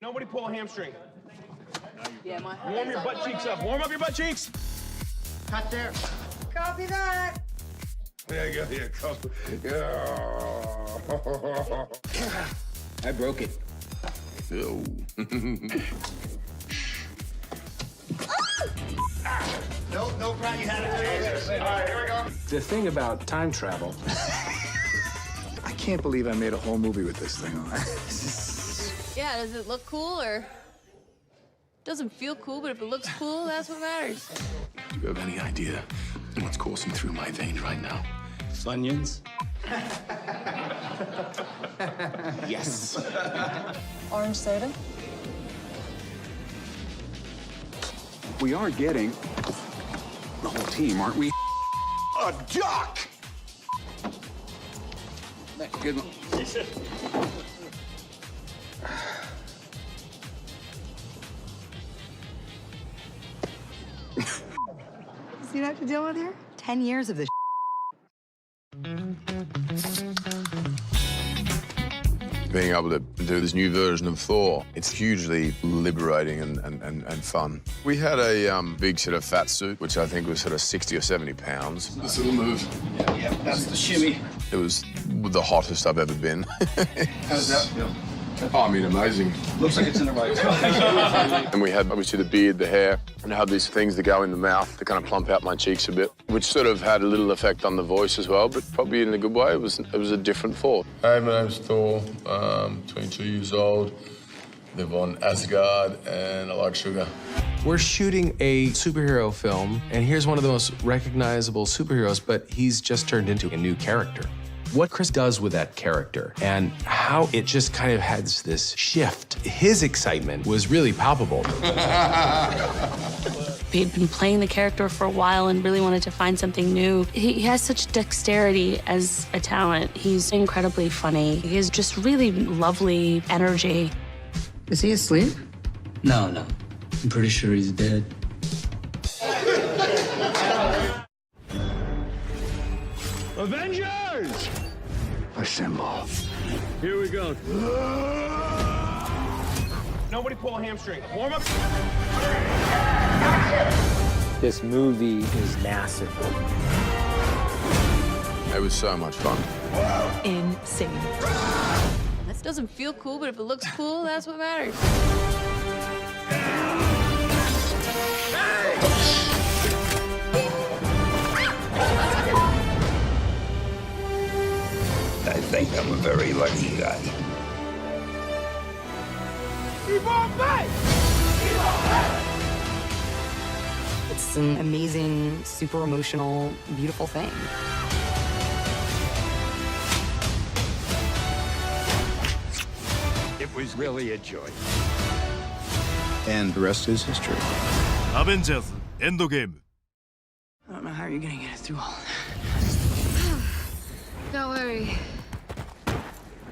Nobody pull a hamstring. Yeah, my Warm your butt cheeks up. Warm up your butt cheeks. Cut there. Copy that. There you go. Here, come. I broke it. Ew. No, Brad, you had it. All right, here we go. The thing about time travel, I can't believe I made a whole movie with this thing on. Yeah, does it look cool or doesn't feel cool, but if it looks cool, that's what matters. Do you have any idea what's coursing through my veins right now? Funyuns? Yes. Orange soda? We are getting the whole team, aren't we? A duck! Good one. See what I have to deal with here? 10 years of this. Being able to do this new version of Thor, it's hugely liberating and fun. We had a big sort of fat suit, which I think was sort of 60 or 70 pounds. This little move. Yeah, that's the shimmy. It was the hottest I've ever been. How does that feel? Oh, I mean, amazing. Looks like it's in the right And we had obviously the beard, the hair, and I had these things that go in the mouth to kind of plump out my cheeks a bit, which sort of had a little effect on the voice as well, but probably in a good way. It was a different Thor. Hi, my name's Thor. 22 years old. Live on Asgard, and I like sugar. We're shooting a superhero film, and here's one of the most recognizable superheroes, but he's just turned into a new character. What Chris does with that character and how it just kind of has this shift. His excitement was really palpable. He'd been playing the character for a while and really wanted to find something new. He has such dexterity as a talent. He's incredibly funny. He has just really lovely energy. Is he asleep? No. I'm pretty sure he's dead. Avengers! Assemble. Here we go. Nobody pull a hamstring. Warm up. This movie is massive. It was so much fun. Insane. This doesn't feel cool, but if it looks cool, that's what matters. I think I'm a very lucky guy. It's an amazing, super emotional, beautiful thing. It was really a joy. And the rest is history. Avengers Endgame. I don't know how you're gonna get it through all of Don't worry.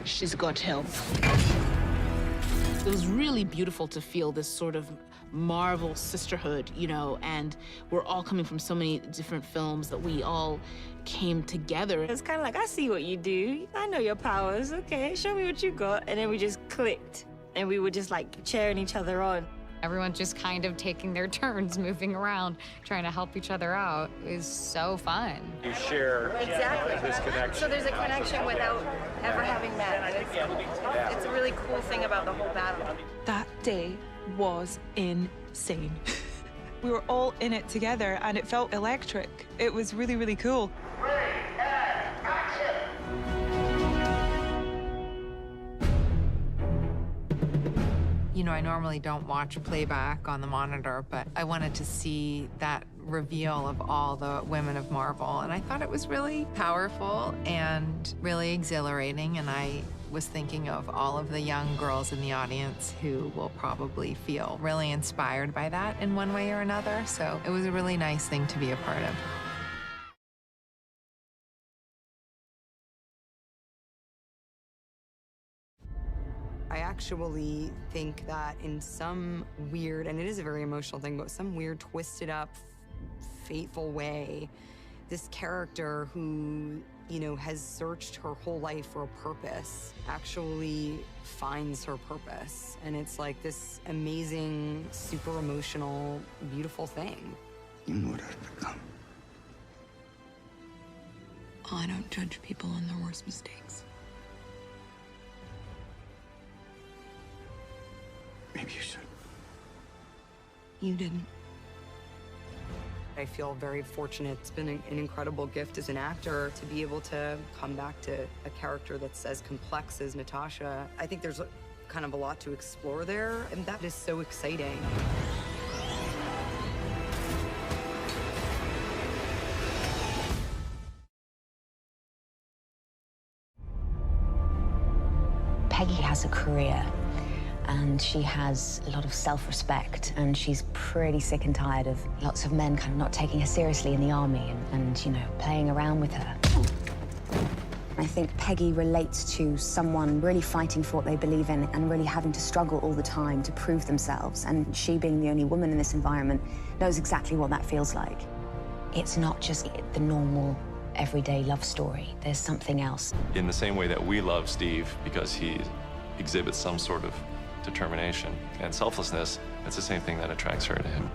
She's got help. It was really beautiful to feel this sort of Marvel sisterhood, you know, and we're all coming from so many different films that we all came together. It's kind of like, I see what you do. I know your powers. Okay, show me what you got. And then we just clicked, and we were just like cheering each other on. Everyone's just kind of taking their turns, moving around, trying to help each other out. It was so fun. You share this connection. So there's a connection without ever having met. It's a really cool thing about the whole battle. That day was insane. We were all in it together, and it felt electric. It was really, really cool. You know, I normally don't watch playback on the monitor, but I wanted to see that reveal of all the women of Marvel, and I thought it was really powerful and really exhilarating, and I was thinking of all of the young girls in the audience who will probably feel really inspired by that in one way or another, so it was a really nice thing to be a part of. I actually think that in some weird, and it is a very emotional thing, but some weird, twisted up, fateful way, this character who you know, has searched her whole life for a purpose, actually finds her purpose. And it's like this amazing, super emotional, beautiful thing. You know what I've become. I don't judge people on their worst mistakes. Maybe you should. You didn't. I feel very fortunate. It's been an incredible gift as an actor to be able to come back to a character that's as complex as Natasha. I think there's kind of a lot to explore there, and that is so exciting. Peggy has a career, and she has a lot of self-respect, and she's pretty sick and tired of lots of men kind of not taking her seriously in the army and you know, playing around with her. I think Peggy relates to someone really fighting for what they believe in and really having to struggle all the time to prove themselves, and she, being the only woman in this environment, knows exactly what that feels like. It's not just the normal, everyday love story. There's something else. In the same way that we love Steve because he exhibits some sort of determination and selflessness, it's the same thing that attracts her to him.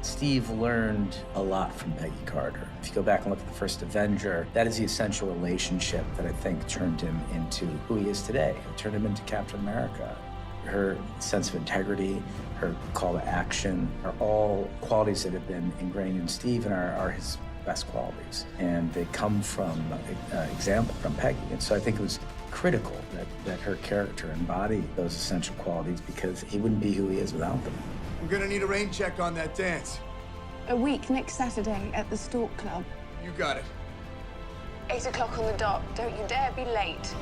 Steve learned a lot from Peggy Carter. If you go back and look at the first Avenger, that is the essential relationship that I think turned him into who he is today. It turned him into Captain America. Her sense of integrity, her call to action are all qualities that have been ingrained in Steve and are his best qualities. And they come from example from Peggy. And so I think it was critical that her character embodied those essential qualities, because he wouldn't be who he is without them. I'm gonna need a rain check on that dance. A week next Saturday at the Stork Club. You got it. 8 o'clock on the dot. Don't you dare be late.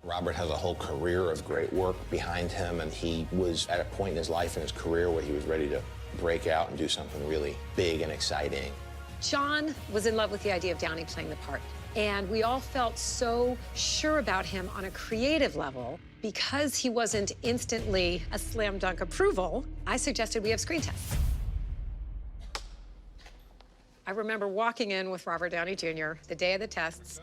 Robert has a whole career of great work behind him, and he was at a point in his life and his career where he was ready to break out and do something really big and exciting. John was in love with the idea of Downey playing the part, and we all felt so sure about him on a creative level. Because he wasn't instantly a slam dunk approval, I suggested we have screen tests. I remember walking in with Robert Downey Jr. the day of the tests.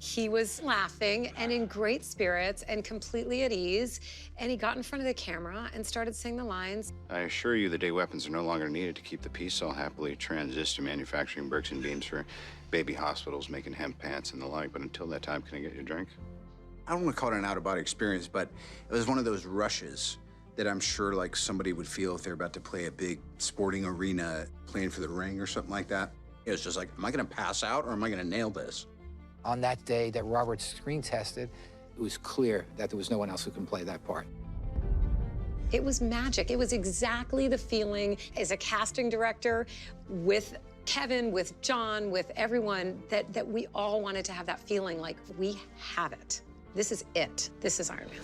He was laughing and in great spirits and completely at ease, and he got in front of the camera and started saying the lines. I assure you the day weapons are no longer needed to keep the peace. I'll happily transit to manufacturing bricks and beams for baby hospitals, making hemp pants and the like, but until that time, can I get you a drink? I don't want to call it an out-of-body experience, but it was one of those rushes that I'm sure like somebody would feel if they're about to play a big sporting arena, playing for the ring or something like that. It was just like, am I gonna pass out or am I gonna nail this? On that day that Robert screen tested, it was clear that there was no one else who can play that part. It was magic. It was exactly the feeling as a casting director with Kevin, with John, with everyone, that we all wanted to have that feeling like we have it. This is it. This is Iron Man.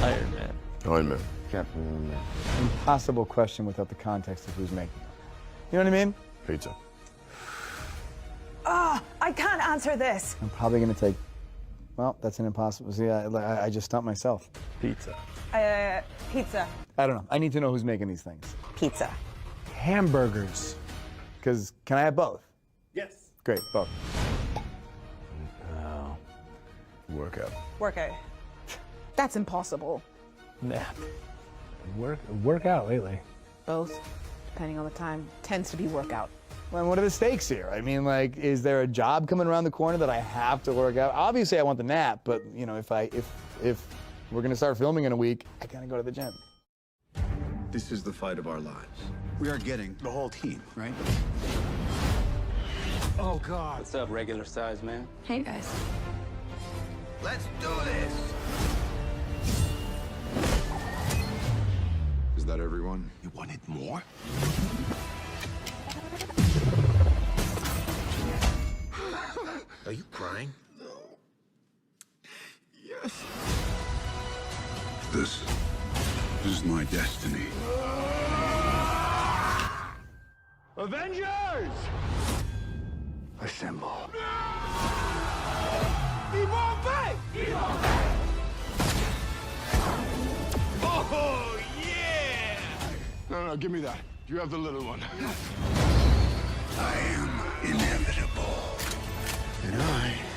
Iron Man. Iron Man. Captain America. Impossible question without the context of who's making it. You know what I mean? Pizza. I can't answer this. I'm probably gonna take, well, that's an impossible, see, I just stumped myself. Pizza. Pizza. I don't know, I need to know who's making these things. Pizza. Hamburgers. Because, can I have both? Yes. Great, both. Workout. Workout. That's impossible. Nap. Workout lately. Both, depending on the time, tends to be workout. Well, what are the stakes here? I mean, like, is there a job coming around the corner that I have to work out? Obviously, I want the nap, but you know, if we're gonna start filming in a week, I gotta go to the gym. This is the fight of our lives. We are getting the whole team, right? Oh, God. What's up, regular size man? Hey, guys. Let's do this. Is that everyone? You wanted more? Are you crying? No. Yes. This is my destiny. Avengers! Assemble. Oh, yeah! No, give me that. You have the little one. I am inevitable. And I